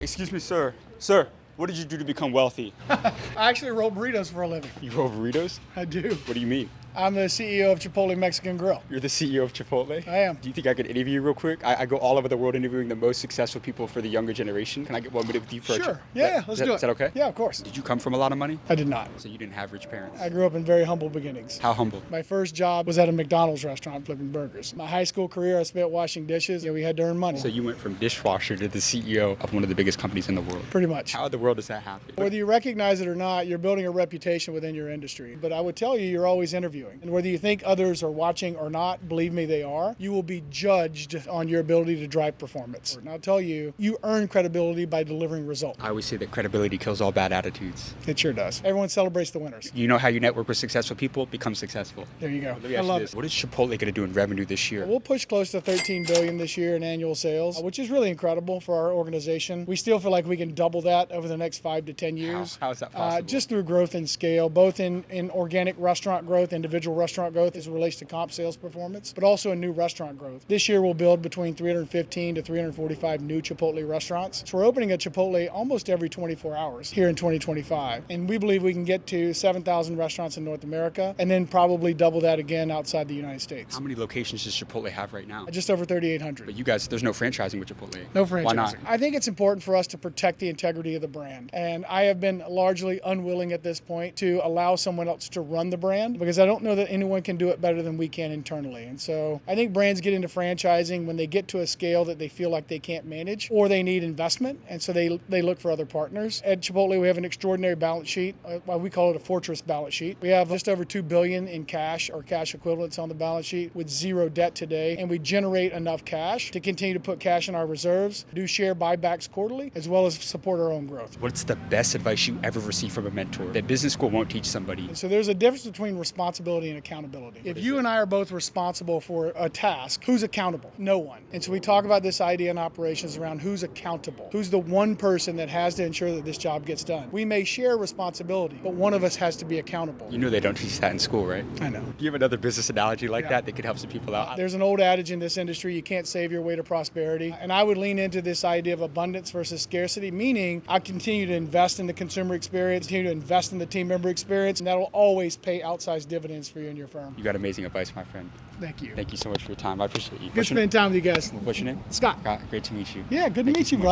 Excuse me, sir. Sir, what did you do to become wealthy? I actually roll burritos for a living. You roll burritos? I do. What do you mean? I'm the CEO of Chipotle Mexican Grill. You're the CEO of Chipotle? I am. Do you think I could interview you real quick? I go all over the world interviewing the most successful people for the younger generation. Can I get 1 minute with you for Sure. Yeah, let's do it. Is that okay? Yeah, of course. Did you come from a lot of money? I did not. So you didn't have rich parents? I grew up in very humble beginnings. How humble? My first job was at a McDonald's restaurant flipping burgers. My high school career I spent washing dishes. We had to earn money. So you went from dishwasher to the CEO of one of the biggest companies in the world. Pretty much. How in the world does that happen? Whether you recognize it or not, you're building a reputation within your industry. But I would tell you, you're always interviewing. And whether you think others are watching or not, believe me, they are. You will be judged on your ability to drive performance. And I'll tell you, you earn credibility by delivering results. I always say that credibility kills all bad attitudes. It sure does. Everyone celebrates the winners. You know how you network with successful people? Become successful. There you go. Let me I ask you love this. it. What is Chipotle going to do in revenue this year? We'll push close to $13 billion this year in annual sales, which is really incredible for our organization. We still feel like we can double that over the next 5 to 10 years. How is that possible? Just through growth and scale, both in organic restaurant growth, individual restaurant growth as it relates to comp sales performance, but also in new restaurant growth. This year we'll build between 315 to 345 new Chipotle restaurants. So we're opening a Chipotle almost every 24 hours here in 2025. And we believe we can get to 7,000 restaurants in North America and then probably double that again outside the United States. How many locations does Chipotle have right now? Just over 3,800. But you guys, there's no franchising with Chipotle. No franchising. Why not? I think it's important for us to protect the integrity of the brand. And I have been largely unwilling at this point to allow someone else to run the brand because I don't know that anyone can do it better than we can internally. And so I think brands get into franchising when they get to a scale that they feel like they can't manage or they need investment. And so they look for other partners. At Chipotle, we have an extraordinary balance sheet. We call it a fortress balance sheet. We have just over $2 billion in cash or cash equivalents on the balance sheet with zero debt today. And we generate enough cash to continue to put cash in our reserves, do share buybacks quarterly, as well as support our own growth. What's the best advice you ever received from a mentor that business school won't teach somebody? And so there's a difference between responsibility and accountability. If you and I are both responsible for a task, who's accountable? No one. And so we talk about this idea in operations around who's accountable. Who's the one person that has to ensure that this job gets done? We may share responsibility, but one of us has to be accountable. You know they don't teach that in school, right? I know. Do you have another business analogy like that could help some people out? There's an old adage in this industry, you can't save your way to prosperity. And I would lean into this idea of abundance versus scarcity, meaning I continue to invest in the consumer experience, continue to invest in the team member experience, and that'll always pay outsized dividends for you and your firm. You got amazing advice, my friend. Thank you. Thank you so much for your time. I appreciate you. Good spending time with you guys. What's your name? Scott. Great to meet you. Yeah, good to meet you, bro.